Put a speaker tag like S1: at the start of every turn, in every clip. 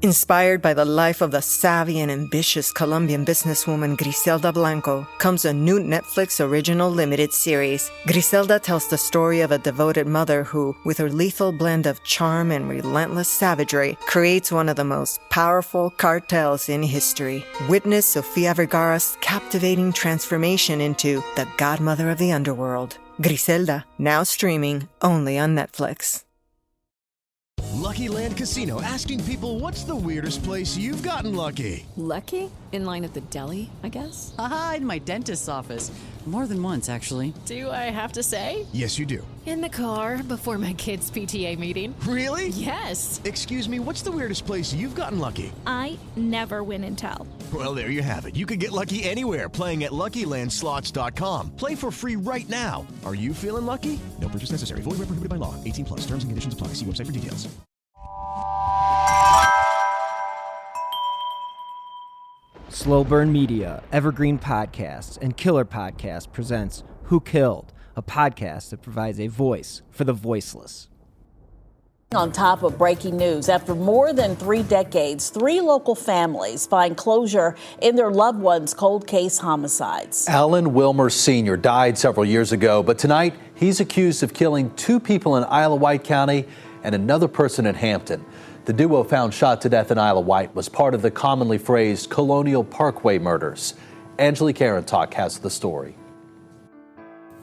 S1: Inspired by the life of the savvy and ambitious Colombian businesswoman Griselda Blanco comes a new Netflix original limited series. Griselda tells the story of a devoted mother who, with her lethal blend of charm and relentless savagery, creates one of the most powerful cartels in history. Witness Sofia Vergara's captivating transformation into the godmother of the underworld. Griselda, now streaming only on Netflix.
S2: Lucky Land Casino, asking people, what's the weirdest place you've gotten lucky?
S3: Lucky? In line at the deli, I guess?
S4: Aha, in my dentist's office. More than once, actually.
S3: Do I have to say?
S2: Yes, you do.
S3: In the car before my kids' PTA meeting.
S2: Really?
S3: Yes.
S2: Excuse me, what's the weirdest place you've gotten lucky?
S5: I never win and tell.
S2: Well, there you have it. You can get lucky anywhere, playing at LuckyLandSlots.com. Play for free right now. Are you feeling lucky? No purchase necessary. Void where prohibited by law. 18 plus. Terms and conditions apply. See website for details.
S6: Slow Burn Media, Evergreen Podcasts, and Killer Podcast presents Who Killed, a podcast that provides a voice for the voiceless.
S7: On top of breaking news, after more than 3 decades, 3 local families find closure in their loved ones' cold case homicides.
S8: Wilmer Sr. died several years ago, but tonight he's accused of killing 2 people in Isle of Wight County and another person in Hampton. The duo found shot to death in Isle of Wight was part of the commonly phrased Colonial Parkway Murders. Angelique Arentalk has the story.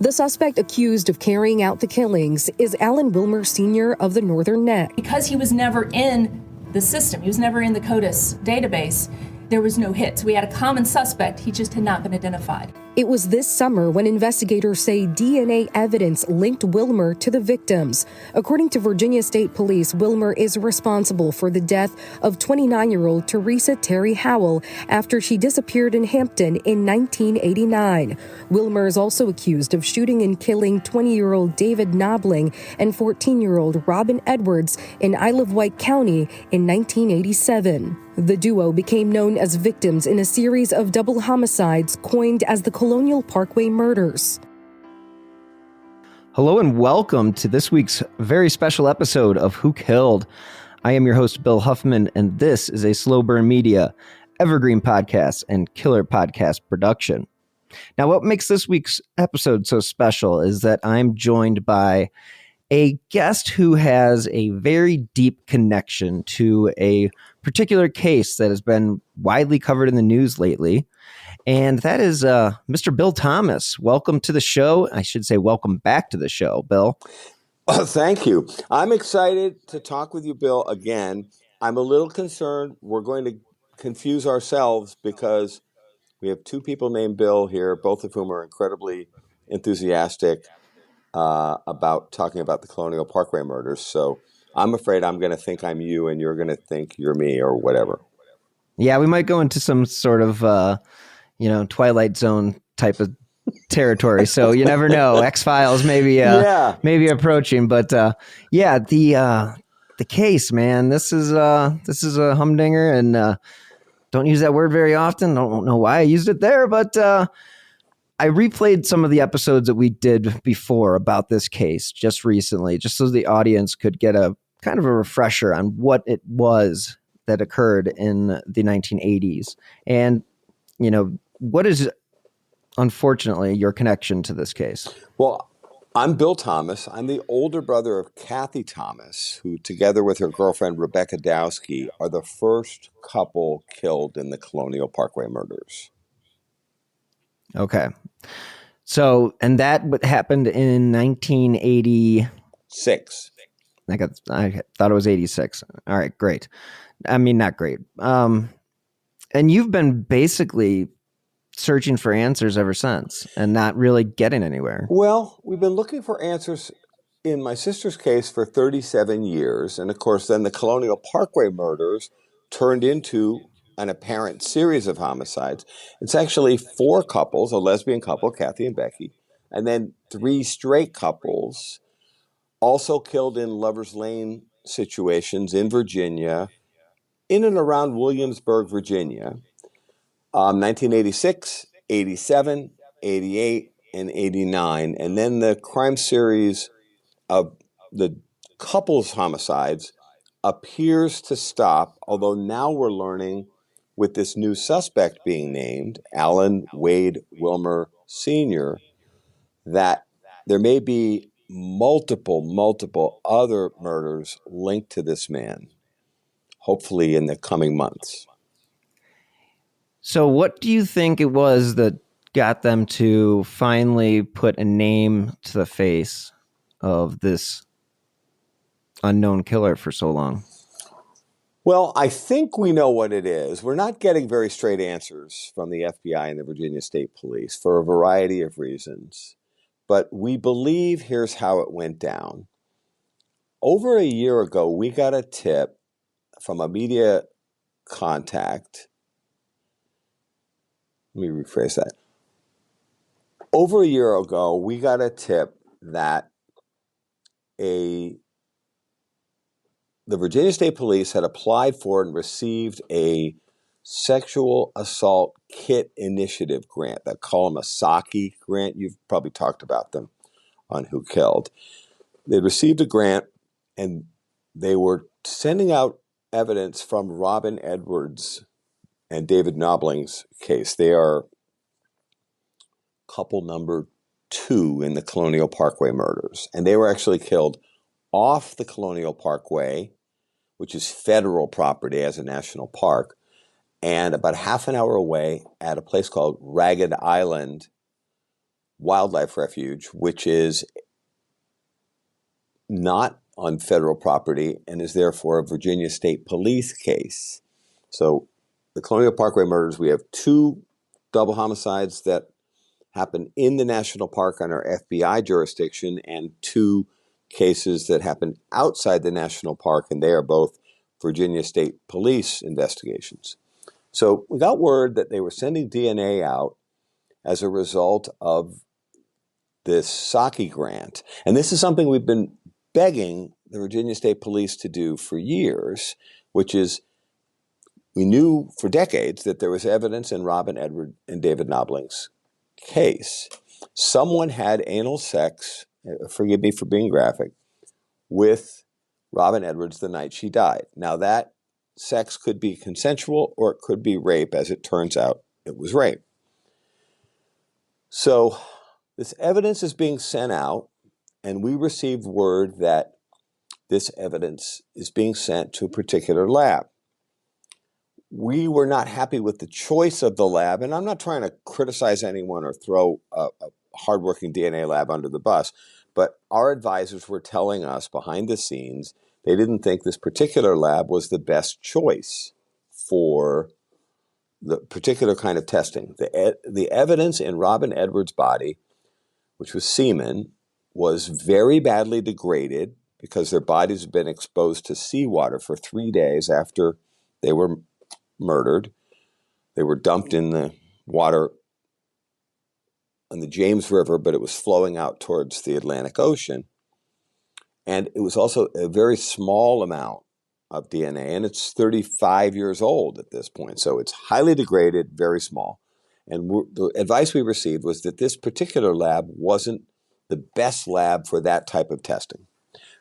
S9: The suspect accused of carrying out the killings is Wilmer Sr. of the Northern Neck.
S10: Because he was never in the system, he was never in the CODIS database, there was no hits. We had a common suspect, he just had not been identified.
S9: It was this summer when investigators say DNA evidence linked Wilmer to the victims. According to Virginia State Police, Wilmer is responsible for the death of 29-year-old Teresa Terry Howell after she disappeared in Hampton in 1989. Wilmer is also accused of shooting and killing 20-year-old David Knobling and 14-year-old Robin Edwards in Isle of Wight County in 1987. The duo became known as victims in a series of double homicides coined as the Colonial Parkway Murders.
S6: Hello and welcome to this week's very special episode of Who Killed. I am your host, Bill Huffman, and this is a Slow Burn Media, Evergreen Podcast, and Killer Podcast production. Now, what makes this week's episode so special is that I'm joined by a guest who has a very deep connection to a particular case that has been widely covered in the news lately, and that is Mr. Bill Thomas. Welcome to the show. I should say welcome back to the show, Bill.
S11: Thank you. I'm excited to talk with you, Bill, again. I'm a little concerned we're going to confuse ourselves because we have 2 people named Bill here, both of whom are incredibly enthusiastic about talking about the Colonial Parkway Murders. So I'm afraid I'm going to think I'm you and you're going to think you're me or whatever. Yeah,
S6: we might go into some sort of, Twilight Zone type of territory. So you never know. X-Files maybe approaching. But the case, man, this is a humdinger, and don't use that word very often. Don't know why I used it there, but I replayed some of the episodes that we did before about this case just recently, just so the audience could get a kind of a refresher on what it was that occurred in the 1980s. And, what is, unfortunately, your connection to this case?
S11: Well, I'm Bill Thomas. I'm the older brother of Cathy Thomas, who, together with her girlfriend Rebecca Dowski, are the first couple killed in the Colonial Parkway Murders.
S6: Okay. So, and that happened in 1986. I thought it was 86. All right, great. I mean, not great. And you've been basically searching for answers ever since and not really getting anywhere.
S11: Well, we've been looking for answers in my sister's case for 37 years. And of course, then the Colonial Parkway Murders turned into an apparent series of homicides. It's actually 4 couples, a lesbian couple, Cathy and Becky, and then 3 straight couples, also killed in Lover's Lane situations in Virginia, in and around Williamsburg, Virginia, 1986, 87, 88, and 89. And then the crime series of the couples homicides appears to stop, although now we're learning with this new suspect being named, Alan Wade Wilmer Sr., that there may be multiple other murders linked to this man, hopefully in the coming months.
S6: So what do you think it was that got them to finally put a name to the face of this unknown killer for so long?
S11: Well, I think we know what it is. We're not getting very straight answers from the FBI and the Virginia State Police for a variety of reasons. But we believe here's how it went down. Over a year ago, we got a tip from a media contact. Let me rephrase that. Over a year ago, we got a tip that the Virginia State Police had applied for and received a sexual assault kit initiative grant. They call them a SAKI grant. You've probably talked about them on Who Killed. They received a grant, and they were sending out evidence from Robin Edwards and David Nobling's case. They are couple number 2 in the Colonial Parkway murders. And they were actually killed off the Colonial Parkway, which is federal property as a national park, and about half an hour away at a place called Ragged Island Wildlife Refuge, which is not on federal property and is therefore a Virginia State Police case. So the Colonial Parkway murders, we have 2 double homicides that happen in the national park under FBI jurisdiction and 2 cases that happen outside the national park, and they are both Virginia State Police investigations. So we got word that they were sending DNA out as a result of this SAKI grant. And this is something we've been begging the Virginia State Police to do for years, which is we knew for decades that there was evidence in Robin Edward and David Nobling's case. Someone had anal sex, forgive me for being graphic, with Robin Edwards the night she died. Now that sex could be consensual or it could be rape. As it turns out, it was rape. So this evidence is being sent out, and we received word that this evidence is being sent to a particular lab. We were not happy with the choice of the lab, and I'm not trying to criticize anyone or throw a hardworking DNA lab under the bus, but our advisors were telling us behind the scenes they didn't think this particular lab was the best choice for the particular kind of testing. The evidence in Robin Edwards' body, which was semen, was very badly degraded because their bodies had been exposed to seawater for 3 days after they were murdered. They were dumped in the water on the James River, but it was flowing out towards the Atlantic Ocean. And it was also a very small amount of DNA, and it's 35 years old at this point. So it's highly degraded, very small. And the advice we received was that this particular lab wasn't the best lab for that type of testing.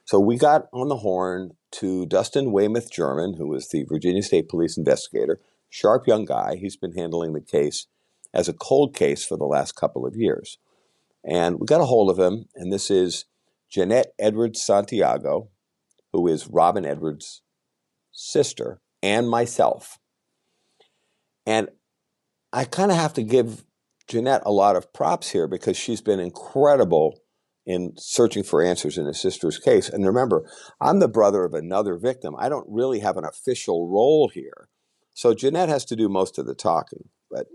S11: So we got on the horn to Dustin Weymouth German, who was the Virginia State Police investigator, sharp young guy. He's been handling the case as a cold case for the last couple of years. And we got a hold of him, and this is Jeanette Edwards Santiago, who is Robin Edwards' sister, and myself. And I kind of have to give Jeanette a lot of props here because she's been incredible in searching for answers in his sister's case. And remember, I'm the brother of another victim. I don't really have an official role here. So Jeanette has to do most of the talking. But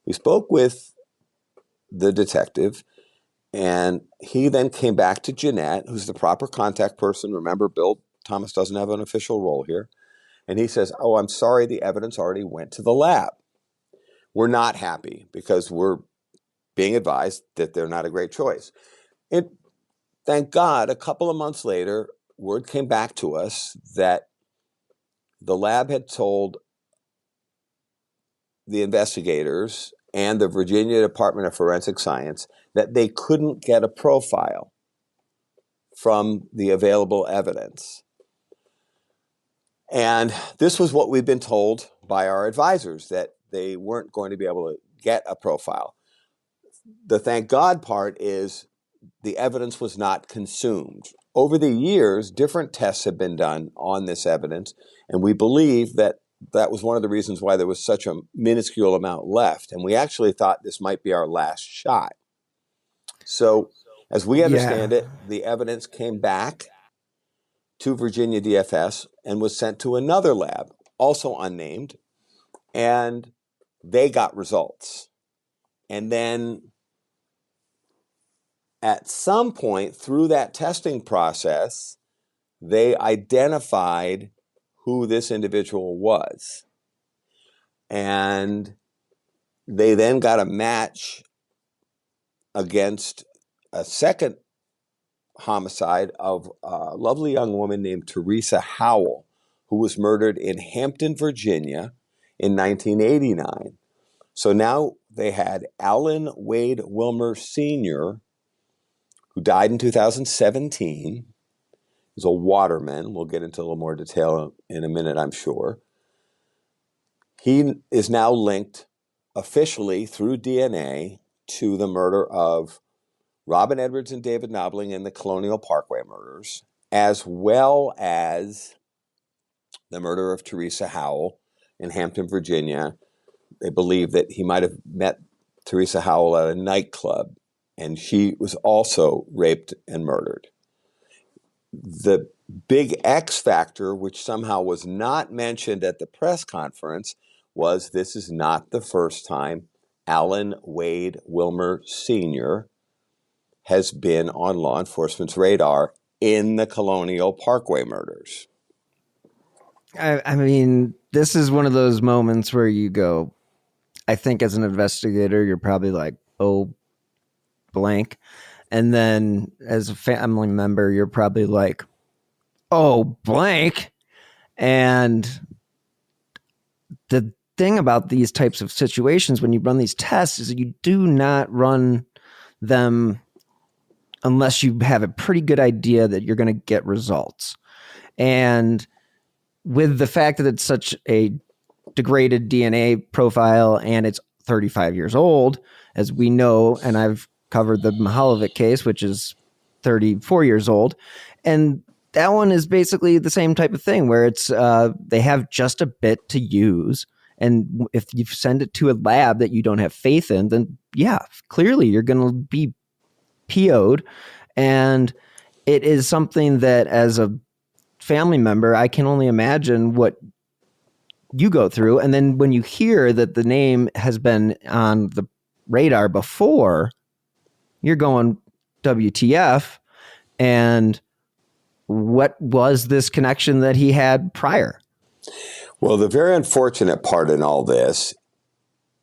S11: we spoke with the detective, and he then came back to Jeanette, who's the proper contact person. Remember, Bill Thomas doesn't have an official role here. And he says, "Oh, I'm sorry, the evidence already went to the lab." We're not happy because we're being advised that they're not a great choice. Thank God, a couple of months later, word came back to us that the lab had told the investigators and the Virginia Department of Forensic Science that they couldn't get a profile from the available evidence. And this was what we've been told by our advisors, that they weren't going to be able to get a profile. The thank God part is the evidence was not consumed. Over the years, different tests have been done on this evidence, and we believe that that was one of the reasons why there was such a minuscule amount left. And we actually thought this might be our last shot. So, as we understand it, the evidence came back to Virginia DFS and was sent to another lab, also unnamed, and they got results. And then at some point through that testing process, they identified who this individual was. And they then got a match against a second homicide of a lovely young woman named Teresa Howell, who was murdered in Hampton, Virginia in 1989. So now they had Alan Wade Wilmer Sr., who died in 2017. He was a waterman. We'll get into a little more detail in a minute, I'm sure. He is now linked officially through DNA to the murder of Robin Edwards and David Knobling in the Colonial Parkway murders, as well as the murder of Teresa Howell in Hampton, Virginia. They believe that he might have met Teresa Howell at a nightclub, and she was also raped and murdered. The big X factor, which somehow was not mentioned at the press conference, was this is not the first time Alan Wade Wilmer Sr. has been on law enforcement's radar in the Colonial Parkway murders.
S6: I mean, this is one of those moments where you go, I think as an investigator, you're probably like, oh, blank. And then as a family member, you're probably like, oh, blank. And the thing about these types of situations when you run these tests is that you do not run them unless you have a pretty good idea that you're going to get results. And with the fact that it's such a degraded DNA profile and it's 35 years old, as we know, and I've covered the Mihalovic case, which is 34 years old. And that one is basically the same type of thing where it's they have just a bit to use. And if you send it to a lab that you don't have faith in, then yeah, clearly you're going to be PO'd. And it is something that as a family member, I can only imagine what you go through. And then when you hear that the name has been on the radar before, you're going WTF. And what was this connection that he had prior?
S11: Well, the very unfortunate part in all this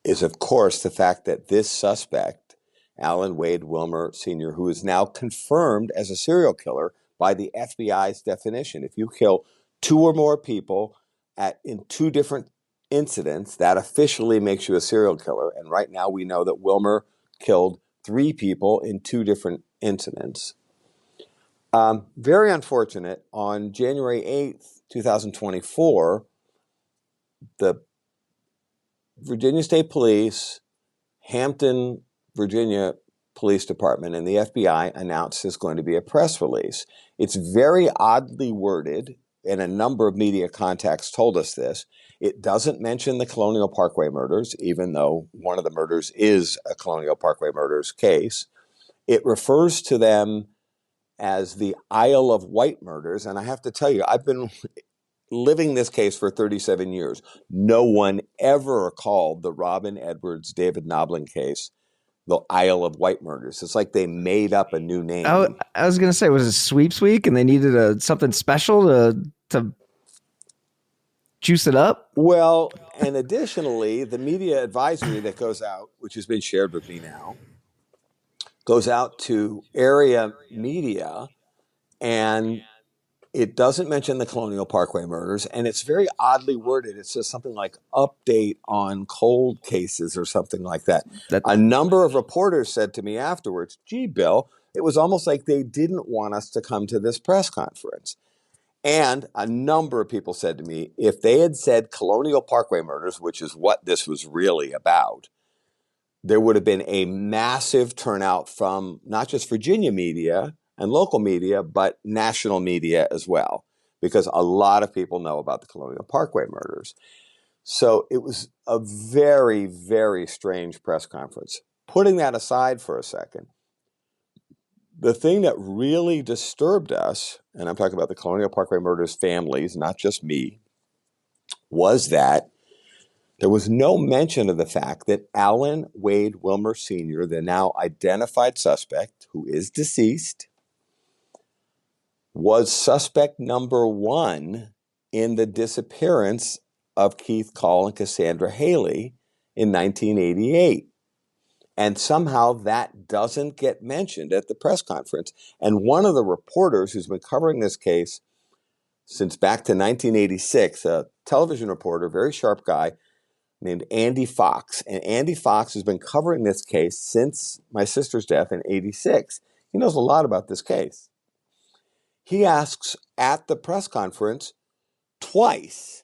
S11: is, of course, the fact that this suspect, Alan Wade Wilmer Sr., who is now confirmed as a serial killer by the FBI's definition. If you kill two or more people in two different incidents, that officially makes you a serial killer. And right now we know that Wilmer killed 3 people in 2 different incidents. Very unfortunate. On January 8th, 2024, the Virginia State Police, Hampton, Virginia Police Department, and the FBI announced there's going to be a press release. It's very oddly worded, and a number of media contacts told us this. It doesn't mention the Colonial Parkway murders, even though one of the murders is a Colonial Parkway murders case. It refers to them as the Isle of Wight murders, and I have to tell you, I've been living this case for 37 years. No one ever called the Robin Edwards, David Knobling case the Isle of Wight murders. It's like they made up a new name.
S6: I was going to say, was it sweeps week and they needed something special to juice it up?
S11: Well, and additionally, the media advisory that goes out, which has been shared with me now, goes out to area media, and it doesn't mention the Colonial Parkway murders, and it's very oddly worded. It says something like update on cold cases or something like that. A number of reporters said to me afterwards, gee, Bill, it was almost like they didn't want us to come to this press conference. And a number of people said to me, if they had said Colonial Parkway Murders, which is what this was really about, there would have been a massive turnout from not just Virginia media and local media, but national media as well, because a lot of people know about the Colonial Parkway Murders. So it was a very, very strange press conference. Putting that aside for a second, the thing that really disturbed us, and I'm talking about the Colonial Parkway Murders families, not just me, was that there was no mention of the fact that Alan Wade Wilmer Sr., the now identified suspect, who is deceased, was suspect number one in the disappearance of Keith Call and Cassandra Haley in 1988. And somehow that doesn't get mentioned at the press conference. And one of the reporters who's been covering this case since back to 1986, a television reporter, very sharp guy named Andy Fox. And Andy Fox has been covering this case since my sister's death in 86. He knows a lot about this case. He asks at the press conference twice,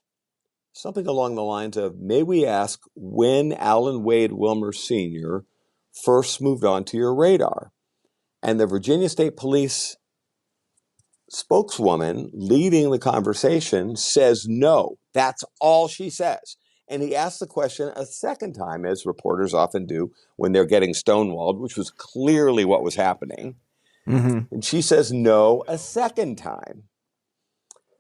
S11: something along the lines of, may we ask when Alan Wade Wilmer Sr. first moved onto your radar? And the Virginia State Police spokeswoman leading the conversation says no. That's all she says. And he asks the question a second time, as reporters often do when they're getting stonewalled, which was clearly what was happening. Mm-hmm. And she says no a second time.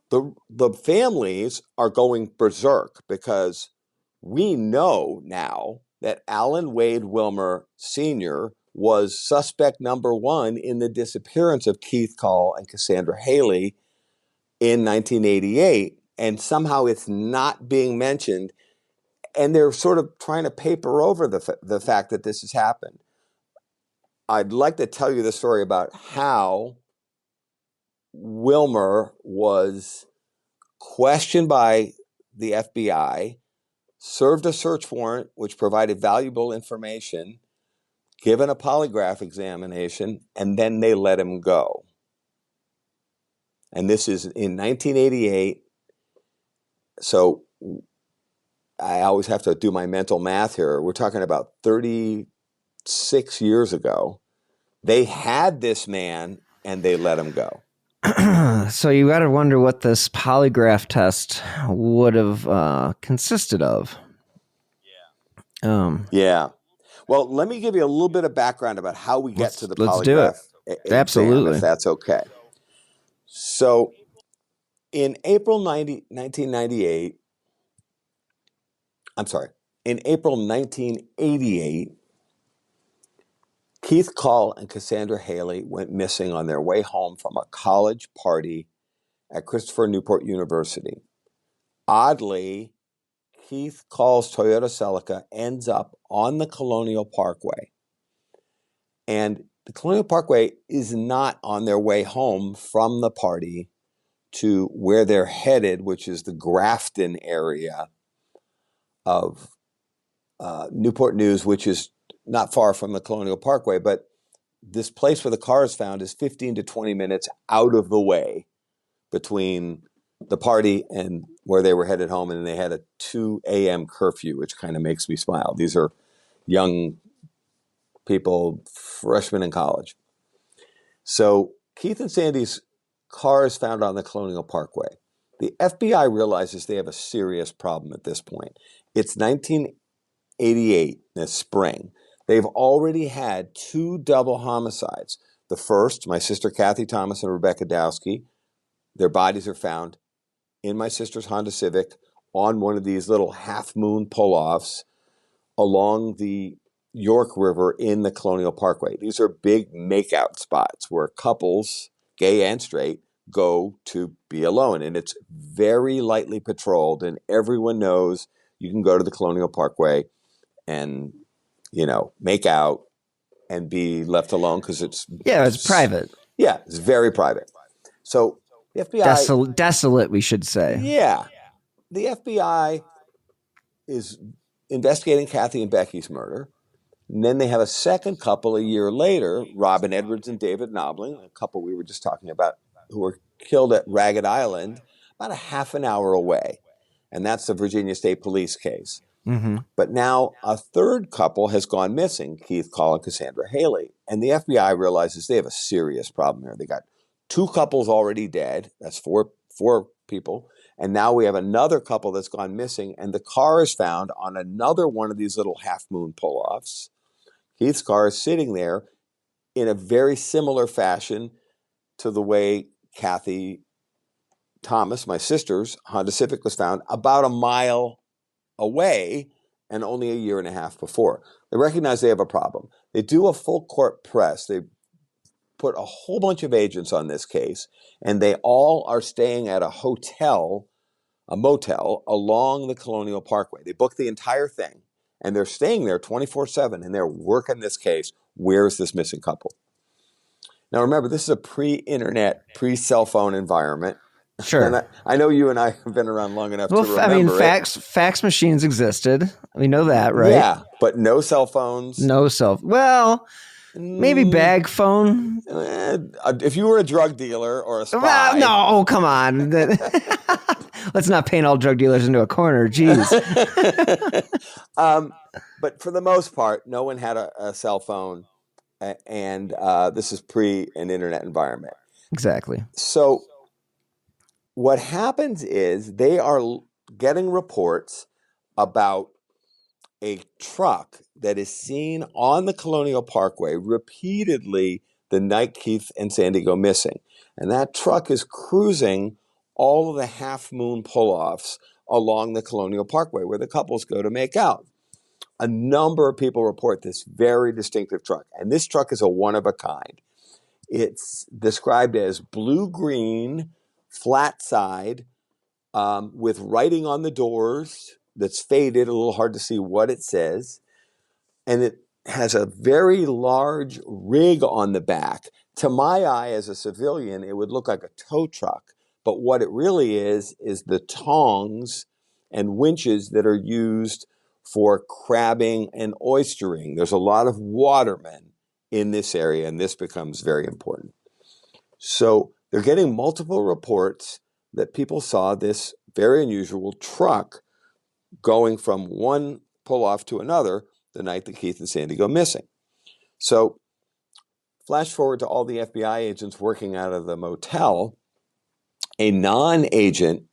S11: The families are going berserk because we know now that Alan Wade Wilmer Sr. was suspect number one in the disappearance of Keith Call and Cassandra Haley in 1988. And somehow it's not being mentioned. And they're sort of trying to paper over the fact that this has happened. I'd like to tell you the story about how Wilmer was questioned by the FBI, served a search warrant, which provided valuable information, given a polygraph examination, and then they let him go. And this is in 1988. So I always have to do my mental math here. We're talking about 36 years ago. They had this man and they let him go.
S6: So you got to wonder what this polygraph test would have consisted of.
S11: Yeah. Well, let me give you a little bit of background about how we get to the
S6: let's
S11: polygraph
S6: do it.
S11: exam,
S6: Absolutely.
S11: if that's okay. So in April 1988, in April 1988, Keith Call and Cassandra Haley went missing on their way home from a college party at Christopher Newport University. Oddly, Keith Call's Toyota Celica ends up on the Colonial Parkway. And the Colonial Parkway is not on their way home from the party to where they're headed, which is the Grafton area of Newport News, which is not far from the Colonial Parkway. But this place where the car is found is 15 to 20 minutes out of the way between the party and where they were headed home. And they had a 2 a.m. curfew, which kind of makes me smile. These are young people, freshmen in college. So Keith and Sandy's car is found on the Colonial Parkway. The FBI realizes they have a serious problem at this point. It's 1988, this spring. They've already had 2 double homicides. The first, my sister Cathy Thomas and Rebecca Dowski, their bodies are found in my sister's Honda Civic on one of these little half-moon pull-offs along the York River in the Colonial Parkway. These are big makeout spots where couples, gay and straight, go to be alone. And it's very lightly patrolled, and everyone knows you can go to the Colonial Parkway and, make out and be left alone because it's
S6: private.
S11: Yeah, it's very private. So the FBI...
S6: Desolate, we should say.
S11: Yeah. The FBI is investigating Cathy and Becky's murder. And then they have a second couple a year later, Robin Edwards and David Knobling, a couple we were just talking about, who were killed at Ragged Island, about a half an hour away. And that's the Virginia State Police case.
S6: Mm-hmm.
S11: But now a third couple has gone missing, Keith Call and Cassandra Haley. And the FBI realizes they have a serious problem here. They got 2 couples already dead. That's four people. And now we have another couple that's gone missing. And the car is found on another one of these little half-moon pull-offs. Keith's car is sitting there in a very similar fashion to the way Cathy Thomas, my sister's Honda Civic, was found about a mile away and only a year and a half before. They recognize they have a problem. They do a full court press. They put a whole bunch of agents on this case, and they all are staying at a motel along the Colonial Parkway. They book the entire thing, and they're staying there 24/7, and they're working this case. Where's this missing couple? Now, remember, this is a pre-internet, pre-cell phone environment.
S6: Sure.
S11: And I know you and I have been around long enough to remember
S6: I mean, fax machines existed. We know that, right?
S11: Yeah, but no cell phones.
S6: Well, maybe bag phone.
S11: If you were a drug dealer or a spy.
S6: No, come on. Let's not paint all drug dealers into a corner. Jeez.
S11: But for the most part, no one had a cell phone. And this is pre an internet environment.
S6: Exactly.
S11: So what happens is they are getting reports about a truck that is seen on the Colonial Parkway repeatedly the night Keith and Sandy go missing. And that truck is cruising all of the half-moon pull-offs along the Colonial Parkway where the couples go to make out. A number of people report this very distinctive truck. And this truck is a one-of-a-kind. It's described as blue-green, flat side, with writing on the doors that's faded, a little hard to see what it says. And it has a very large rig on the back. To my eye, as a civilian, it would look like a tow truck. But what it really is the tongs and winches that are used for crabbing and oystering. There's a lot of watermen in this area, and this becomes very important. So they're getting multiple reports that people saw this very unusual truck going from one pull-off to another the night that Keith and Sandy go missing. So flash forward to all the FBI agents working out of the motel. A non-agent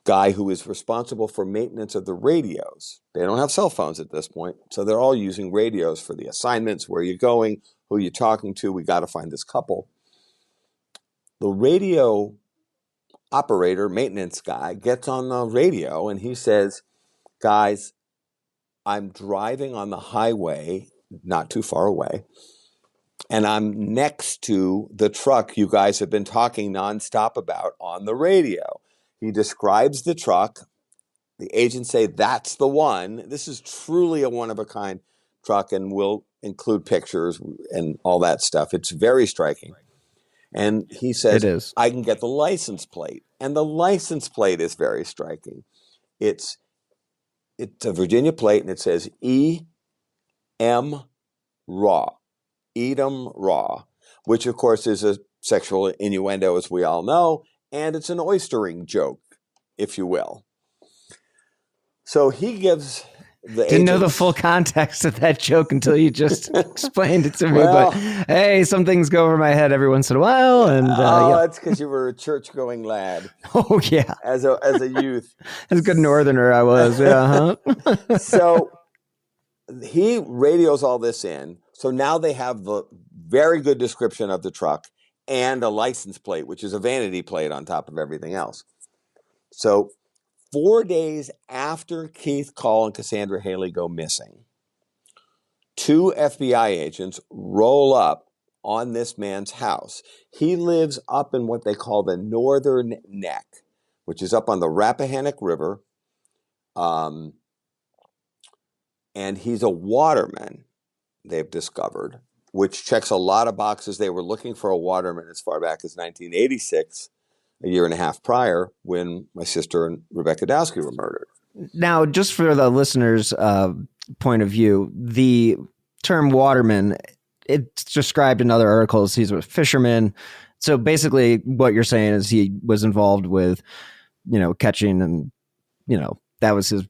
S11: guy who is responsible for maintenance of the radios. They don't have cell phones at this point, so they're all using radios for the assignments, where you're going, who you're talking to, we got to find this couple. The radio operator, maintenance guy, gets on the radio and he says, guys, I'm driving on the highway, not too far away, and I'm next to the truck you guys have been talking nonstop about on the radio. He describes the truck. The agents say, that's the one. This is truly a one-of-a-kind truck, and we'll include pictures and all that stuff. It's very striking. And he says,
S6: it is.
S11: I can get the license plate. And the license plate is very striking. It's a Virginia plate, and it says E.M. Raw. Edom Raw, which, of course, is a sexual innuendo, as we all know. And it's an oystering joke, if you will. So he gives the
S6: Didn't know the full context of that joke until you just explained it to me.
S11: Well,
S6: but hey, some things go over my head every once in a while. And
S11: that's because you were a church-going lad.
S6: Oh, yeah.
S11: As a youth.
S6: As a good northerner I was. Yeah. Uh-huh.
S11: So he radios all this in. So now they have the very good description of the truck and a license plate, which is a vanity plate on top of everything else. So 4 days after Keith Call and Cassandra Haley go missing, 2 FBI agents roll up on this man's house. He lives up in what they call the Northern Neck, which is up on the Rappahannock River. And he's a waterman, they've discovered, which checks a lot of boxes. They were looking for a waterman as far back as 1986, a year and a half prior, when my sister and Rebecca Dowski were murdered.
S6: Now, just for the listeners' point of view, the term waterman, it's described in other articles. He's a fisherman. So basically what you're saying is he was involved with, catching and, that was his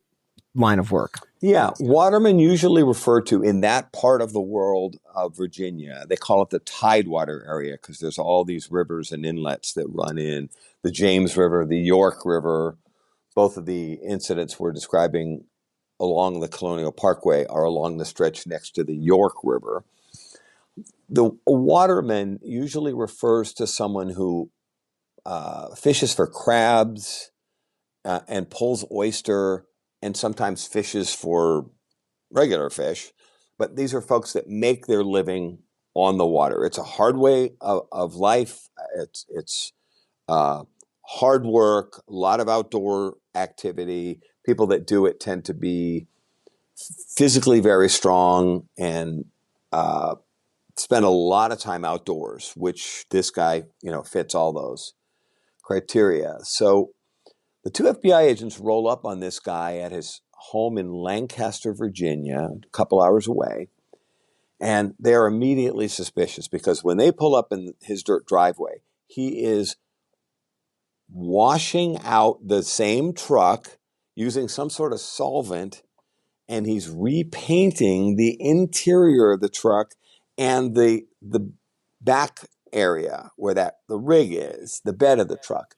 S6: line of work.
S11: Yeah, watermen usually refer to in that part of the world of Virginia, they call it the Tidewater area because there's all these rivers and inlets that run in. The James River, the York River, both of the incidents we're describing along the Colonial Parkway are along the stretch next to the York River. The waterman usually refers to someone who fishes for crabs and pulls oyster and sometimes fishes for regular fish. But these are folks that make their living on the water. It's a hard way of life. It's hard work, a lot of outdoor activity. People that do it tend to be physically very strong and spend a lot of time outdoors, which this guy, fits all those criteria. So the two FBI agents roll up on this guy at his home in Lancaster, Virginia, a couple hours away. And they're immediately suspicious because when they pull up in his dirt driveway, he is washing out the same truck using some sort of solvent, and he's repainting the interior of the truck and the back area where the rig is, the bed of the truck.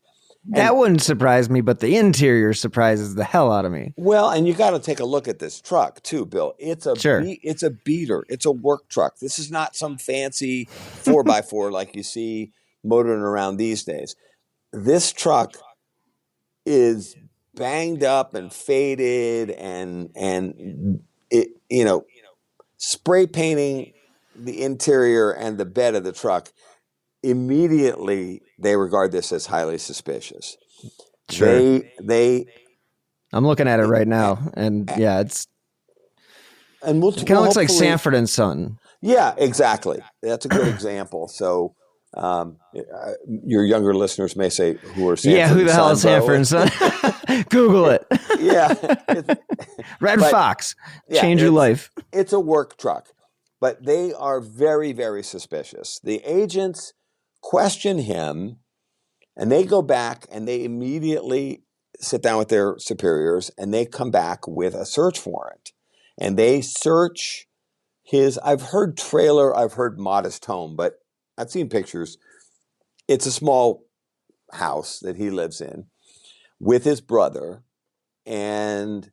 S6: That wouldn't surprise me, but the interior surprises the hell out of me.
S11: Well, and you got to take a look at this truck too, Bill. It's a beater. It's a work truck. This is not some fancy 4x4 like you see motoring around these days. This truck is banged up and faded and it, spray painting the interior and the bed of the truck. Immediately they regard this as highly suspicious.
S6: Sure.
S11: They
S6: I'm looking at it right now, and yeah, it kind of looks like Sanford and Son.
S11: Yeah, exactly. That's a good example. So your younger listeners may say, "Who are Sanford?
S6: Yeah, who the hell is Sanford and Son?" Google it.
S11: Yeah,
S6: Red Fox, change your life.
S11: It's a work truck, but they are very, very suspicious. The agents question him, and they go back and they immediately sit down with their superiors, and they come back with a search warrant, and they search his. I've heard trailer, I've heard modest home, but I've seen pictures. It's a small house that he lives in with his brother, and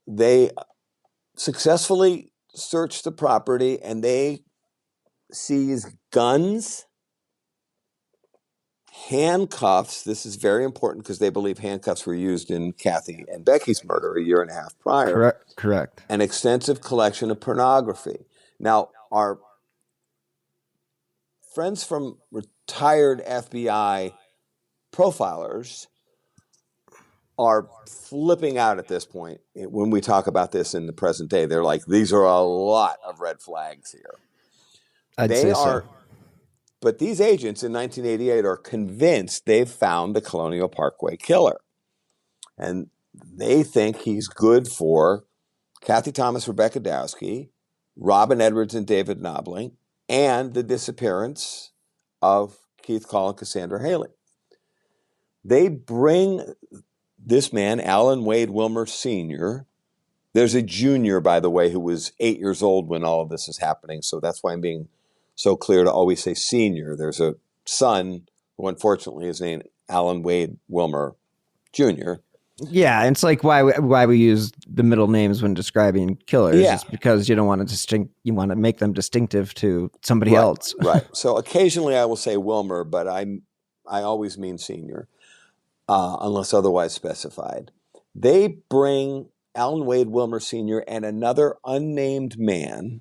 S11: they successfully search the property, and they seize guns, handcuffs. This is very important because they believe handcuffs were used in Cathy and Becky's murder a year and a half prior.
S6: Correct.
S11: An extensive collection of pornography. Now, our friends from retired FBI profilers are flipping out at this point when we talk about this in the present day. They're like, these are a lot of red flags here.
S6: I'd say so.
S11: But these agents in 1988 are convinced they've found the Colonial Parkway killer. And they think he's good for Cathy Thomas, Rebecca Dowski, Robin Edwards and David Knobling, and the disappearance of Keith Call and Cassandra Haley. They bring this man, Alan Wade Wilmer Sr. There's a junior, by the way, who was 8 years old when all of this is happening. So that's why I'm being so clear to always say senior. There's a son who unfortunately is named Alan Wade Wilmer Jr.
S6: Yeah, it's like why we use the middle names when describing killers.
S11: Yeah.
S6: It's because you don't want to you want to make them distinctive to somebody else.
S11: Right. So occasionally I will say Wilmer, but I always mean senior, unless otherwise specified. They bring Alan Wade Wilmer Sr. and another unnamed man,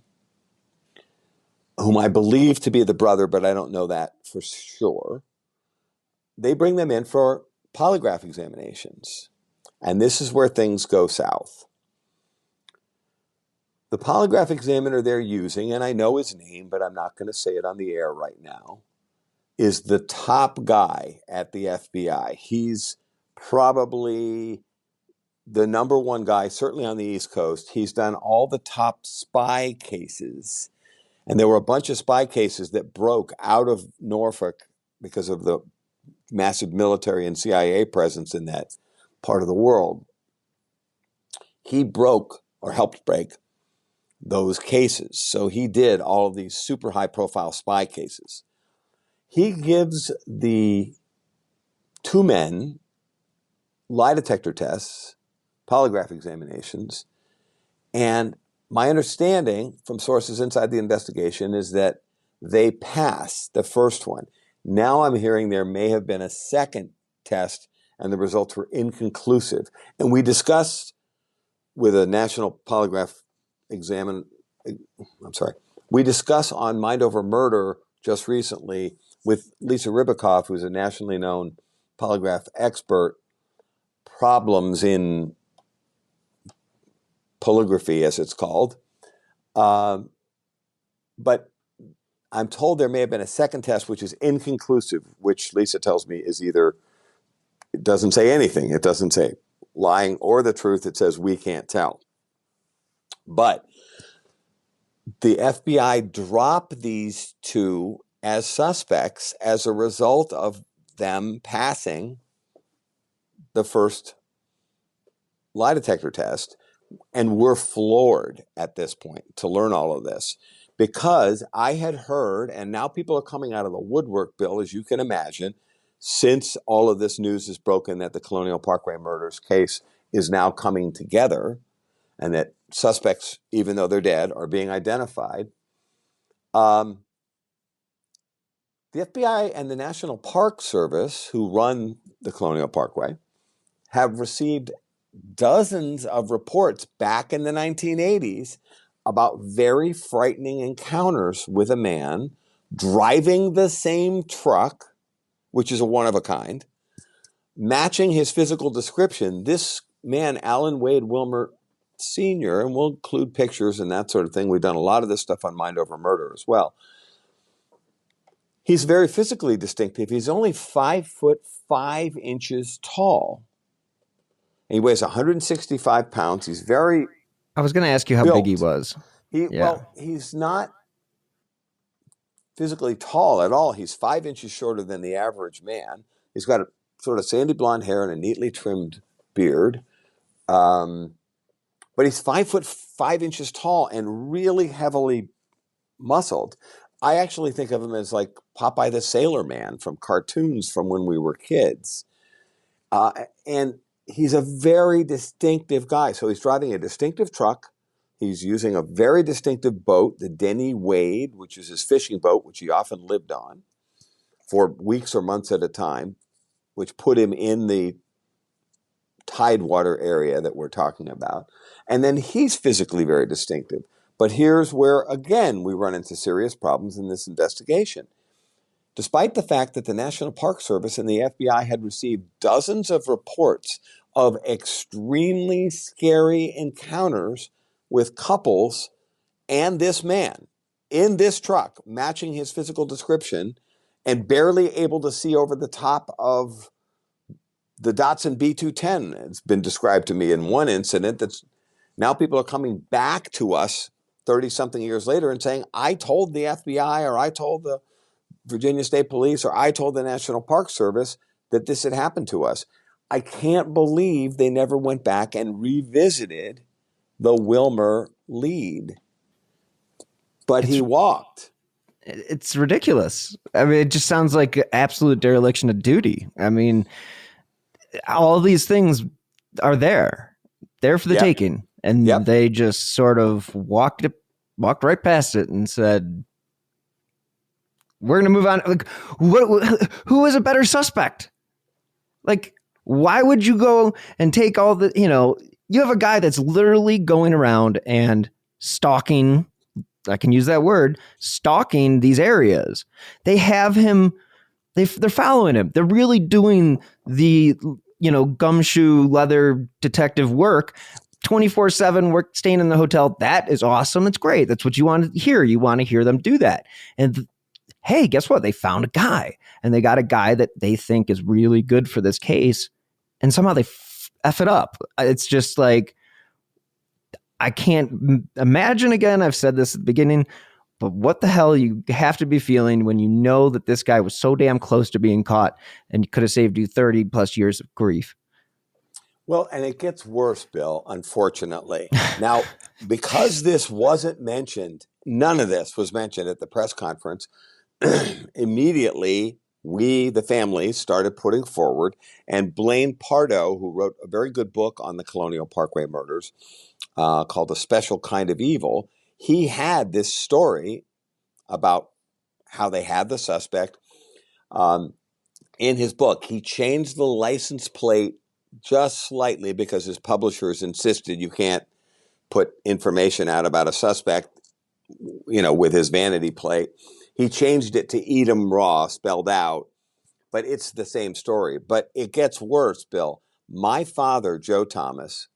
S11: whom I believe to be the brother, but I don't know that for sure. They bring them in for polygraph examinations. And this is where things go south. The polygraph examiner they're using, and I know his name, but I'm not going to say it on the air right now, is the top guy at the FBI. He's probably the number one guy, certainly on the East Coast. He's done all the top spy cases. And there were a bunch of spy cases that broke out of Norfolk because of the massive military and CIA presence in that part of the world. He broke or helped break those cases. So he did all of these super high profile spy cases. He gives the two men lie detector tests, polygraph examinations, and my understanding from sources inside the investigation is that they passed the first one. Now I'm hearing there may have been a second test and the results were inconclusive. And we discussed with a national polygraph we discussed on Mind Over Murder just recently with Lisa Ribicoff, who's a nationally known polygraph expert, problems in polygraphy, as it's called. But I'm told there may have been a second test, which is inconclusive, which Lisa tells me is either, it doesn't say anything. It doesn't say lying or the truth. It says we can't tell. But the FBI dropped these two as suspects as a result of them passing the first lie detector test. And we're floored at this point to learn all of this because I had heard, and now people are coming out of the woodwork, Bill, as you can imagine, since all of this news is broken that the Colonial Parkway Murders case is now coming together and that suspects, even though they're dead, are being identified. The FBI and the National Park Service, who run the Colonial Parkway, have received dozens of reports back in the 1980s about very frightening encounters with a man driving the same truck, which is a one of a kind, matching his physical description. This man, Alan Wade Wilmer Sr., and we'll include pictures and that sort of thing. We've done a lot of this stuff on Mind Over Murder as well. He's very physically distinctive. He's only 5'5" tall. He weighs 165 pounds. He's very
S6: I was going to ask you how
S11: built.
S6: big he was.
S11: Well, he's not physically tall at all. He's 5 inches shorter than the average man. He's got a sort of sandy blonde hair and a neatly trimmed beard. But he's 5'5" tall and really heavily muscled. I actually think of him as like Popeye the Sailor Man from cartoons from when we were kids. And he's a very distinctive guy. So he's driving a distinctive truck. He's using a very distinctive boat, the Denny Wade, which is his fishing boat, which he often lived on for weeks or months at a time, which put him in the tidewater area that we're talking about. And then he's physically very distinctive. But here's where, again, we run into serious problems in this investigation. Despite the fact that the National Park Service and the FBI had received dozens of reports of extremely scary encounters with couples and this man in this truck, matching his physical description and barely able to see over the top of the Datsun B210. It's been described to me in one incident that's now people are coming back to us 30-something years later and saying, I told the FBI or I told the Virginia State Police or I told the National Park Service that this had happened to us. I can't believe they never went back and revisited the Wilmer lead. But he walked.
S6: It's ridiculous. I mean, it just sounds like absolute dereliction of duty. I mean, all these things are there for the taking. And they just sort of walked right past it and said, we're going to move on. Like, who is a better suspect? Like, why would you go and take all the, you have a guy that's literally going around and stalking, I can use that word, stalking these areas. They have him, they're following him. They're really doing the, gumshoe leather detective work. 24/7 work, staying in the hotel. That is awesome. It's great. That's what you want to hear. You want to hear them do that. And hey, guess what? They found a guy, and they got a guy that they think is really good for this case. And somehow they F it up. It's just like, I can't imagine, again, I've said this at the beginning, But what the hell you have to be feeling when you know that this guy was so damn close to being caught and could have saved you 30 plus years of grief?
S11: Well, and it gets worse, Bill, unfortunately. Now, because this wasn't mentioned, none of this was mentioned at the press conference, immediately we, the family, started putting forward, and Blaine Pardo, who wrote a very good book on the Colonial Parkway murders called A Special Kind of Evil, he had this story about how they had the suspect. In his book, he changed the license plate just slightly because his publishers insisted you can't put information out about a suspect, with his vanity plate. He changed it to Edom Raw, spelled out, but it's the same story. But it gets worse, Bill. My father, Joe Thomas,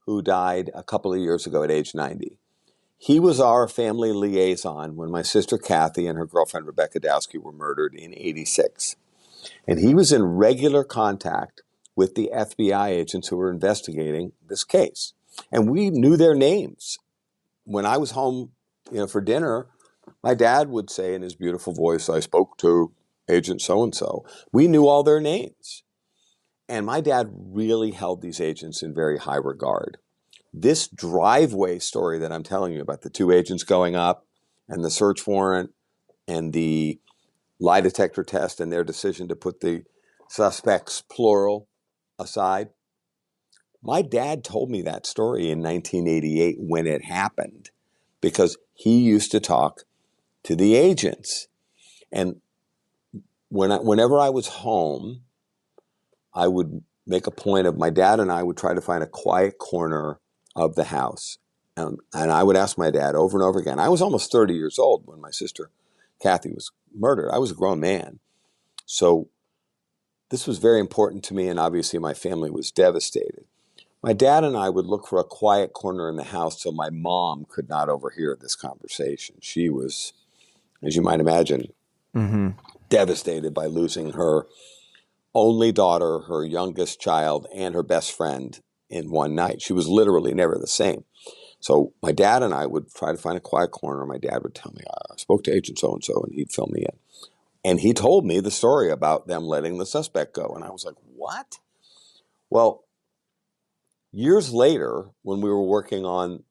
S11: who died a couple of years ago at age 90, he was our family liaison when my sister Cathy and her girlfriend Rebecca Dowski were murdered in 86. And he was in regular contact with the FBI agents who were investigating this case. And we knew their names. When I was home, for dinner, my dad would say in his beautiful voice, "I spoke to Agent so-and-so." We knew all their names. And my dad really held these agents in very high regard. This driveway story that I'm telling you about, the two agents going up and the search warrant and the lie detector test and their decision to put the suspects, plural, aside. My dad told me that story in 1988 when it happened because he used to talk to the agents. And whenever I was home, I would make a point of my dad and I would try to find a quiet corner of the house. And I would ask my dad over and over again. I was almost 30 years old when my sister Cathy was murdered. I was a grown man. So this was very important to me, and obviously my family was devastated. My dad and I would look for a quiet corner in the house so my mom could not overhear this conversation. She was, as you might imagine, devastated by losing her only daughter, her youngest child, and her best friend in one night. She was literally never the same. So my dad and I would try to find a quiet corner. My dad would tell me, "I spoke to Agent so-and-so," and he'd fill me in. And he told me the story about them letting the suspect go. And I was like, what? Well, years later, when we were working on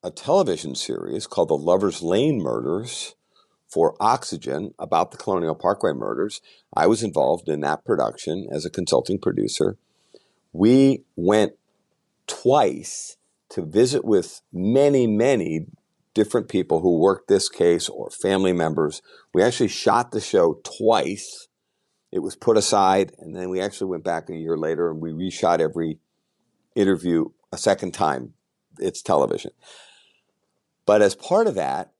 S11: a television series called The Lover's Lane Murders for Oxygen about the Colonial Parkway murders, I was involved in that production as a consulting producer. We went twice to visit with many, many different people who worked this case or family members. We actually shot the show twice. It was put aside, and then we actually went back a year later and we reshot every interview a second time. It's television. But as part of that,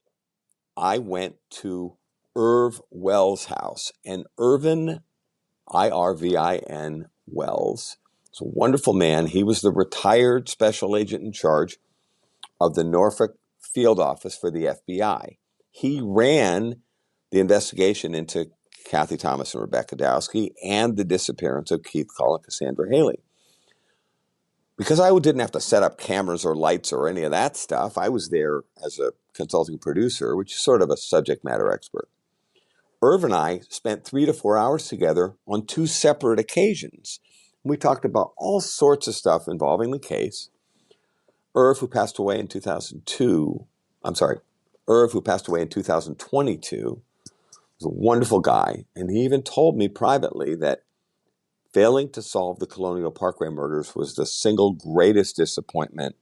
S11: I went to Irv Wells' house. And Irvin, Irvin Wells, is a wonderful man. He was the retired special agent in charge of the Norfolk field office for the FBI. He ran the investigation into Cathy Thomas and Rebecca Dowski and the disappearance of Keith Cull and Cassandra Haley. Because I didn't have to set up cameras or lights or any of that stuff, I was there as a consulting producer, which is sort of a subject matter expert. Irv and I spent 3 to 4 hours together on 2 separate occasions. We talked about all sorts of stuff involving the case. Irv, who passed away in 2022, was a wonderful guy. And he even told me privately that failing to solve the Colonial Parkway murders was the single greatest disappointment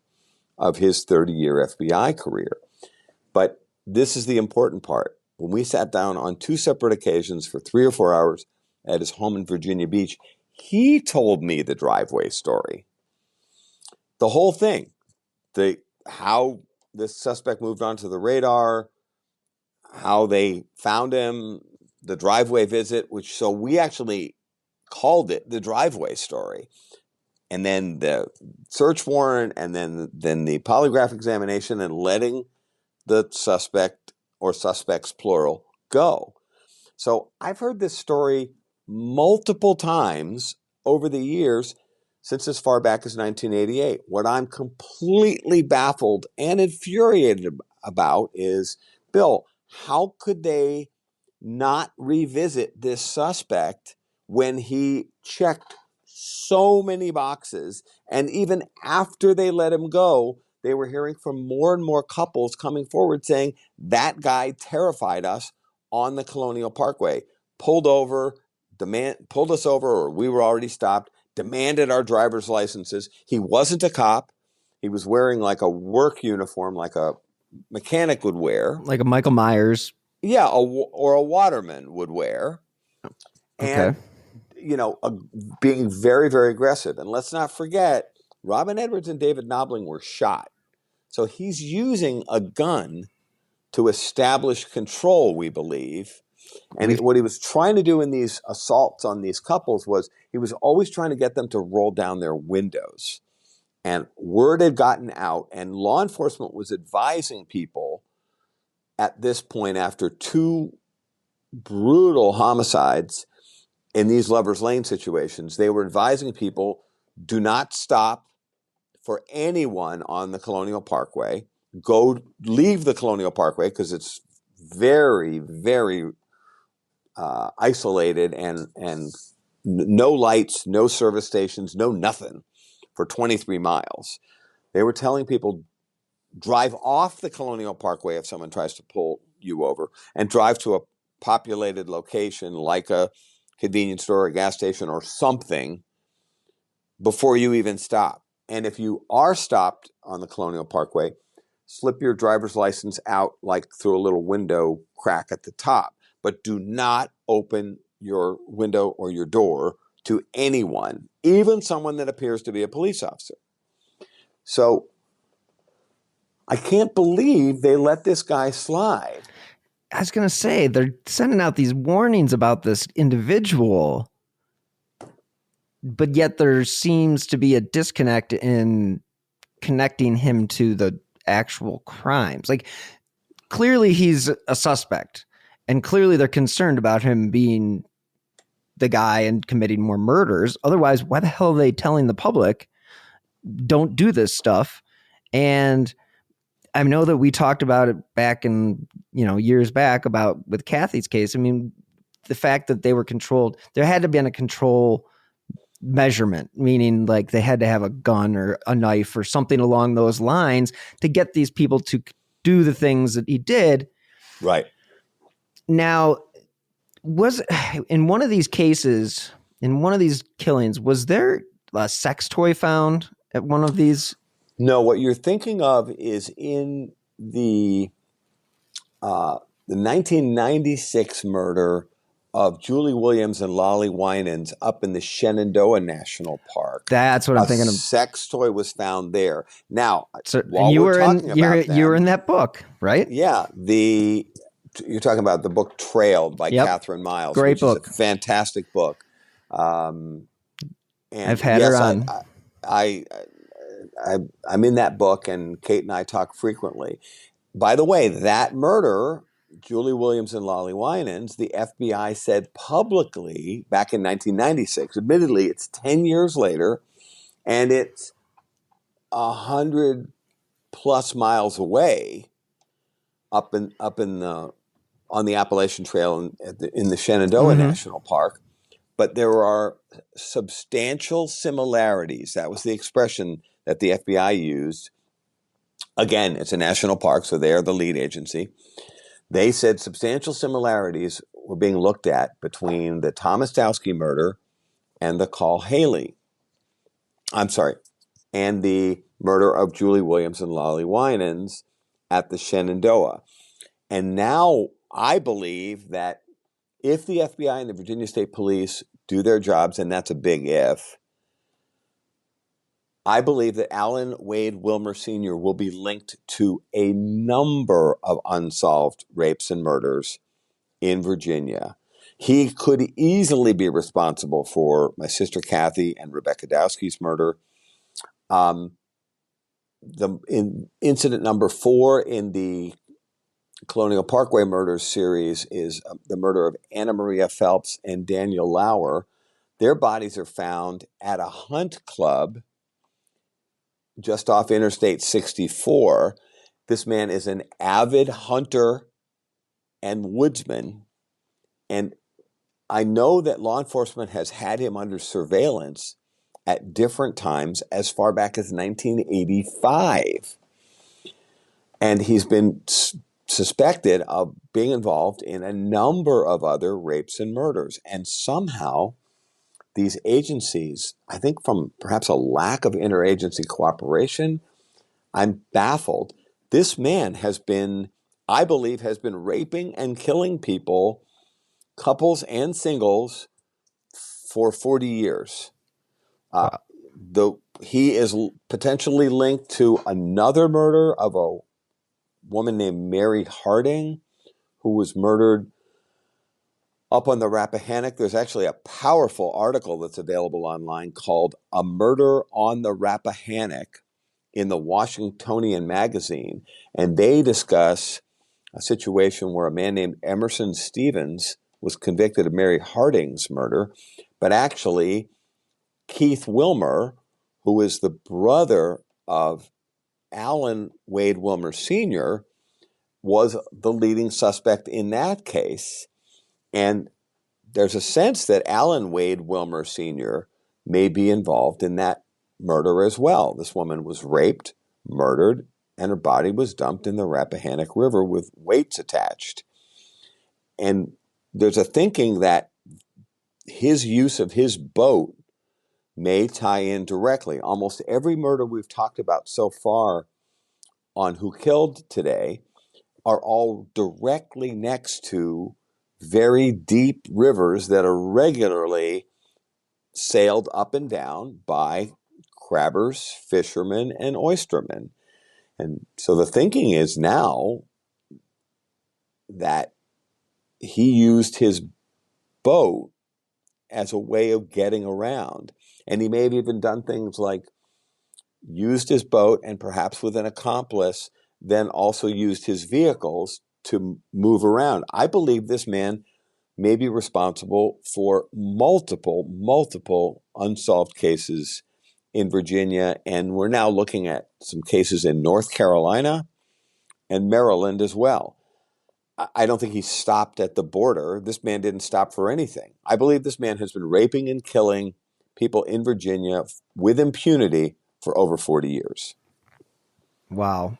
S11: of his 30-year FBI career. But this is the important part. When we sat down on 2 separate occasions for 3 or 4 hours at his home in Virginia Beach, he told me the driveway story. The whole thing. How the suspect moved onto the radar, how they found him, the driveway visit, so we actually called it the driveway story. And then the search warrant, and then the polygraph examination, and letting the suspect, or suspects plural, go. So I've heard this story multiple times over the years, since as far back as 1988. What I'm completely baffled and infuriated about is, Bill, how could they not revisit this suspect when he checked so many boxes? And even after they let him go, they were hearing from more and more couples coming forward saying, that guy terrified us on the Colonial Parkway, pulled us over, or we were already stopped, demanded our driver's licenses. He wasn't a cop. He was wearing like a work uniform, like a mechanic would wear.
S6: Like a Michael Myers.
S11: Yeah, or a waterman would wear. And, being very, very aggressive. And let's not forget, Robin Edwards and David Knobling were shot. So he's using a gun to establish control, we believe. And what he was trying to do in these assaults on these couples was he was always trying to get them to roll down their windows. And word had gotten out, and law enforcement was advising people at this point, after 2 brutal homicides in these Lover's Lane situations, they were advising people, do not stop for anyone on the Colonial Parkway. Leave the Colonial Parkway because it's very, very isolated and no lights, no service stations, no nothing for 23 miles. They were telling people, drive off the Colonial Parkway if someone tries to pull you over, and drive to a populated location like a convenience store, a gas station, or something before you even stop. And if you are stopped on the Colonial Parkway, slip your driver's license out like through a little window crack at the top, but do not open your window or your door to anyone, even someone that appears to be a police officer. So I can't believe they let this guy slide.
S6: I was going to say, they're sending out these warnings about this individual, but yet there seems to be a disconnect in connecting him to the actual crimes. Like, clearly he's a suspect, and clearly they're concerned about him being the guy and committing more murders. Otherwise, why the hell are they telling the public, don't do this stuff? And I know that we talked about it back in, years back about with Cathy's case. I mean, the fact that they were controlled, there had to be a control measurement, meaning like they had to have a gun or a knife or something along those lines to get these people to do the things that he did.
S11: Right.
S6: Now, was in one of these cases, in one of these killings, was there a sex toy found at one of these?
S11: No, what you're thinking of is in the 1996 murder of Julie Williams and Lolly Winans up in the Shenandoah National Park.
S6: That's what I'm thinking of.
S11: A sex toy was found there. Now,
S6: so,
S11: while
S6: you
S11: we're
S6: were
S11: talking about them,
S6: you were in that book, right?
S11: Yeah, you're talking about the book Trailed by Catherine Miles.
S6: Great
S11: which
S6: book.
S11: Is a fantastic book. And
S6: I've had her on.
S11: I'm in that book, and Kate and I talk frequently. By the way, that murder, Julie Williams and Lolly Winans, the FBI said publicly back in 1996. Admittedly, it's 10 years later, and it's 100 plus miles away, on the Appalachian Trail in the Shenandoah National Park. But there are substantial similarities. That was the expression that the FBI used. Again, it's a national park, so they're the lead agency. They said substantial similarities were being looked at between the Thomas Dowski murder and the Call Haley. And the murder of Julie Williams and Lolly Winans at the Shenandoah. And now I believe that if the FBI and the Virginia State Police do their jobs, and that's a big if, I believe that Alan Wade Wilmer Sr. will be linked to a number of unsolved rapes and murders in Virginia. He could easily be responsible for my sister Cathy and Rebecca Dowski's murder. Incident number 4 in the Colonial Parkway Murders series is the murder of Anna Maria Phelps and Daniel Lauer. Their bodies are found at a hunt club just off Interstate 64. This man is an avid hunter and woodsman. And I know that law enforcement has had him under surveillance at different times as far back as 1985. And he's been suspected of being involved in a number of other rapes and murders. And somehow these agencies, I think from perhaps a lack of interagency cooperation, I'm baffled. This man I believe, has been raping and killing people, couples and singles, for 40 years. He is potentially linked to another murder of a woman named Mary Harding, who was murdered up on the Rappahannock. There's actually a powerful article that's available online called "A Murder on the Rappahannock" in the Washingtonian magazine. And they discuss a situation where a man named Emerson Stevens was convicted of Mary Harding's murder, but actually Keith Wilmer, who is the brother of Alan Wade Wilmer Sr., was the leading suspect in that case. And there's a sense that Alan Wade Wilmer Sr. may be involved in that murder as well. This woman was raped, murdered, and her body was dumped in the Rappahannock River with weights attached. And there's a thinking that his use of his boat may tie in directly. Almost every murder we've talked about so far on Who Killed Today are all directly next to very deep rivers that are regularly sailed up and down by crabbers, fishermen, and oystermen. And so the thinking is now that he used his boat as a way of getting around. And he may have even done things like used his boat and perhaps with an accomplice, then also used his vehicles to move around. I believe this man may be responsible for multiple unsolved cases in Virginia. And we're now looking at some cases in North Carolina and Maryland as well. I don't think he stopped at the border. This man didn't stop for anything. I believe this man has been raping and killing people in Virginia with impunity for over 40 years.
S6: Wow.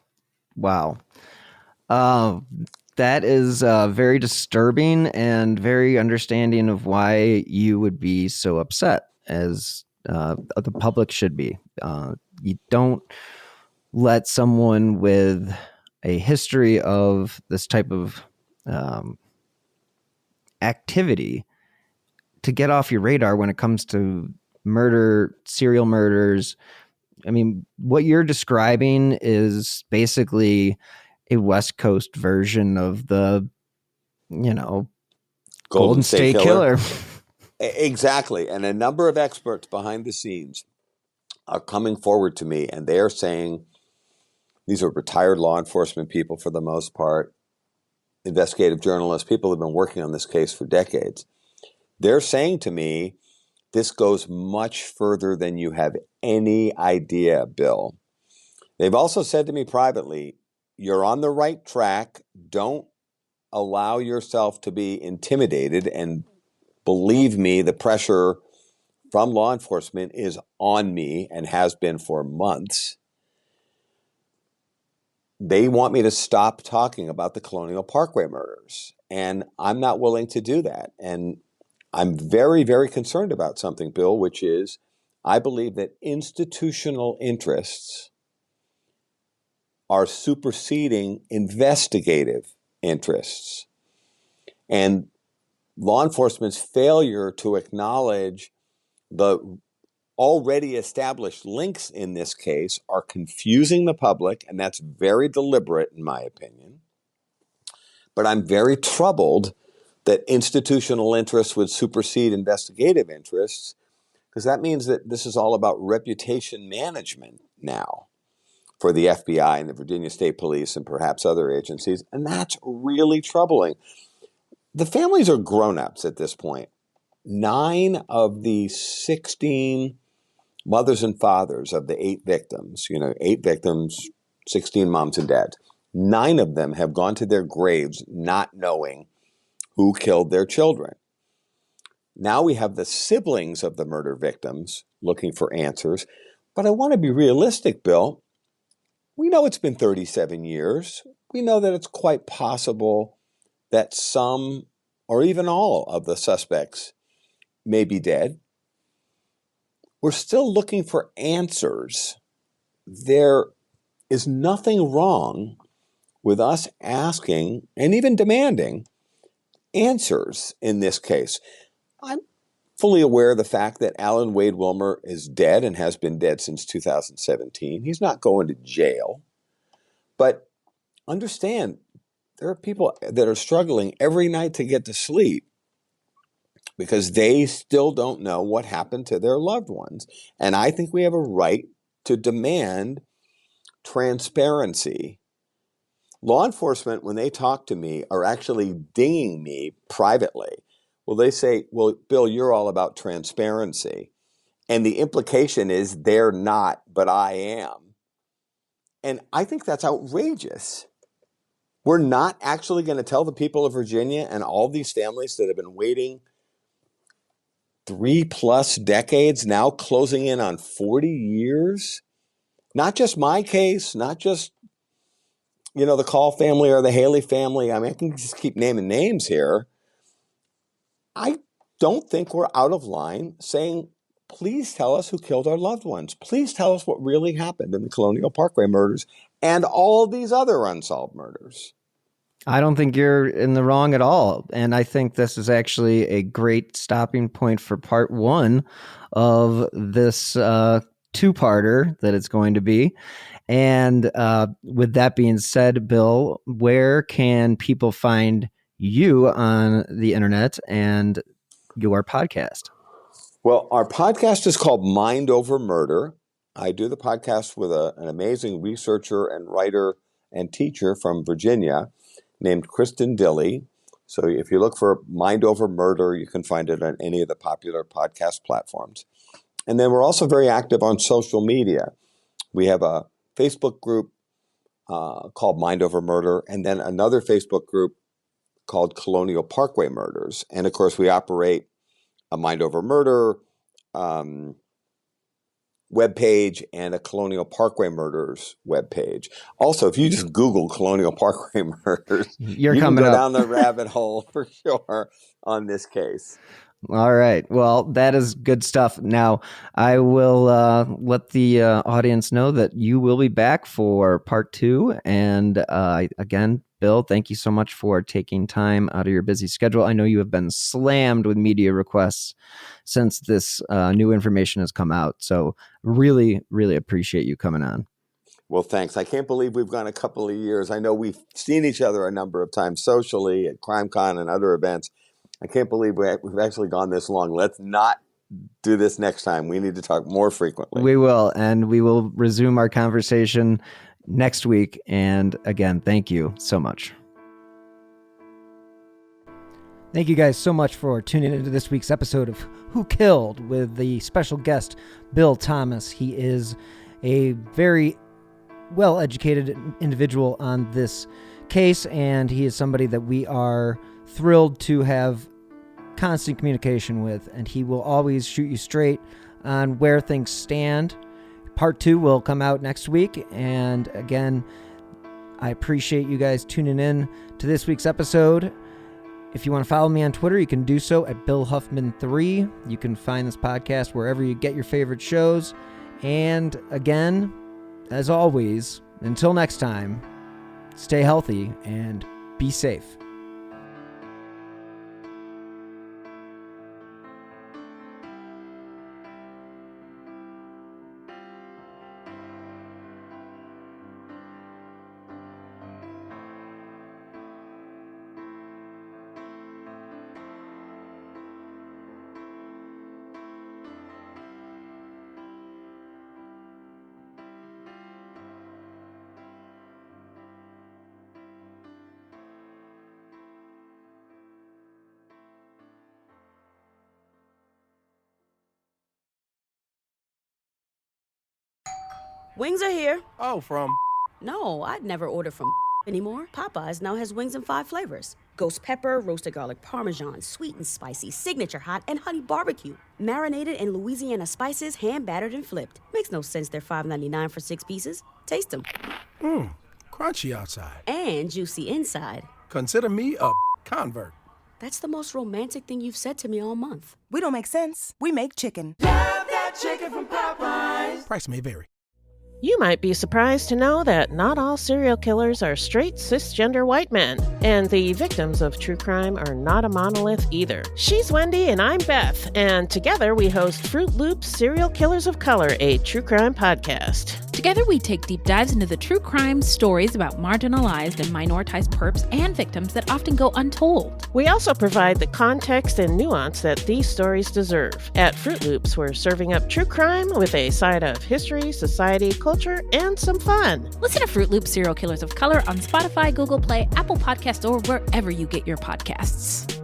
S6: That is very disturbing and very understanding of why you would be so upset, as the public should be. You don't let someone with a history of this type of activity to get off your radar when it comes to murder, serial murders. I mean, what you're describing is basically a West Coast version of the, Golden State Killer.
S11: Exactly. And a number of experts behind the scenes are coming forward to me, and they are saying, these are retired law enforcement people for the most part, investigative journalists, people who have been working on this case for decades. They're saying to me, this goes much further than you have any idea, Bill. They've also said to me privately, you're on the right track. Don't allow yourself to be intimidated. And believe me, the pressure from law enforcement is on me and has been for months. They want me to stop talking about the Colonial Parkway murders. And I'm not willing to do that. And I'm very, very concerned about something, Bill, which is I believe that institutional interests are superseding investigative interests. And law enforcement's failure to acknowledge the already established links in this case are confusing the public, and that's very deliberate in my opinion. But I'm very troubled that institutional interests would supersede investigative interests, because that means that this is all about reputation management now for the FBI and the Virginia State Police and perhaps other agencies, and that's really troubling. The families are grown-ups at this point. 9 of the 16 mothers and fathers of the 8 victims, 8 victims, 16 moms and dads, 9 of them have gone to their graves not knowing who killed their children. Now we have the siblings of the murder victims looking for answers. But I want to be realistic, Bill. We know it's been 37 years. We know that it's quite possible that some or even all of the suspects may be dead. We're still looking for answers. There is nothing wrong with us asking and even demanding answers in this case. I'm fully aware of the fact that Alan Wade Wilmer is dead and has been dead since 2017. He's not going to jail. But understand, there are people that are struggling every night to get to sleep because they still don't know what happened to their loved ones. And I think we have a right to demand transparency. Law enforcement, when they talk to me, are actually dinging me privately. Well, they say, well, Bill, you're all about transparency. And the implication is they're not, but I am. And I think that's outrageous. We're not actually going to tell the people of Virginia and all these families that have been waiting 3+ decades, now closing in on 40 years. Not just my case, not just, the Call family or the Haley family. I mean, I can just keep naming names here. I don't think we're out of line saying, please tell us who killed our loved ones. Please tell us what really happened in the Colonial Parkway murders and all these other unsolved murders.
S6: I don't think you're in the wrong at all. And I think this is actually a great stopping point for part 1 of this two-parter that it's going to be. And with that being said, Bill, where can people find you on the internet and your podcast?
S11: Well, our podcast is called Mind Over Murder. I do the podcast with an amazing researcher and writer and teacher from Virginia named Kristen Dilley. So if you look for Mind Over Murder, you can find it on any of the popular podcast platforms. And then we're also very active on social media. We have a Facebook group called Mind Over Murder, and then another Facebook group called Colonial Parkway Murders. And of course, we operate a Mind Over Murder webpage and a Colonial Parkway Murders webpage. Also, if you just Google Colonial Parkway Murders,
S6: you
S11: can go
S6: up
S11: down the rabbit hole for sure on this case.
S6: All right. Well, that is good stuff. Now, I will let the audience know that you will be back for part 2. And again, Bill, thank you so much for taking time out of your busy schedule. I know you have been slammed with media requests since this new information has come out. So really, really appreciate you coming on.
S11: Well, thanks. I can't believe we've gone a couple of years. I know we've seen each other a number of times socially at CrimeCon and other events. I can't believe we've actually gone this long. Let's not do this next time. We need to talk more frequently.
S6: We will, and we will resume our conversation next week. And again, thank you so much. Thank you guys so much for tuning into this week's episode of Who Killed with the special guest, Bill Thomas. He is a very well-educated individual on this case, and he is somebody that we are thrilled to have constant communication with, and he will always shoot you straight on where things stand. Part 2 will come out next week, and again, I appreciate you guys tuning in to this week's episode. If you want to follow me on Twitter, you can do so at BillHuffman3. You can find this podcast wherever you get your favorite shows. And again, as always, until next time, stay healthy and be safe.
S12: Wings are here.
S13: Oh, from?
S12: No, I'd never order from. anymore. Popeyes now has wings in 5 flavors. Ghost pepper, roasted garlic parmesan, sweet and spicy, signature hot, and honey barbecue. Marinated in Louisiana spices, hand battered and flipped. Makes no sense they're $5.99 for 6 pieces. Taste them.
S13: Crunchy outside.
S12: And juicy inside.
S13: Consider me a convert.
S12: That's the most romantic thing you've said to me all month.
S14: We don't make sense. We make chicken.
S15: Love that chicken from Popeyes.
S13: Price may vary.
S16: You might be surprised to know that not all serial killers are straight cisgender white men, and the victims of true crime are not a monolith either. She's Wendy and I'm Beth, and together we host Fruit Loops Serial Killers of Color, a true crime podcast.
S17: Together we take deep dives into the true crime stories about marginalized and minoritized perps and victims that often go untold.
S16: We also provide the context and nuance that these stories deserve. At Fruit Loops, we're serving up true crime with a side of history, society, culture, and some fun.
S17: Listen to Fruit Loops Serial Killers of Color on Spotify, Google Play, Apple Podcasts, or wherever you get your podcasts.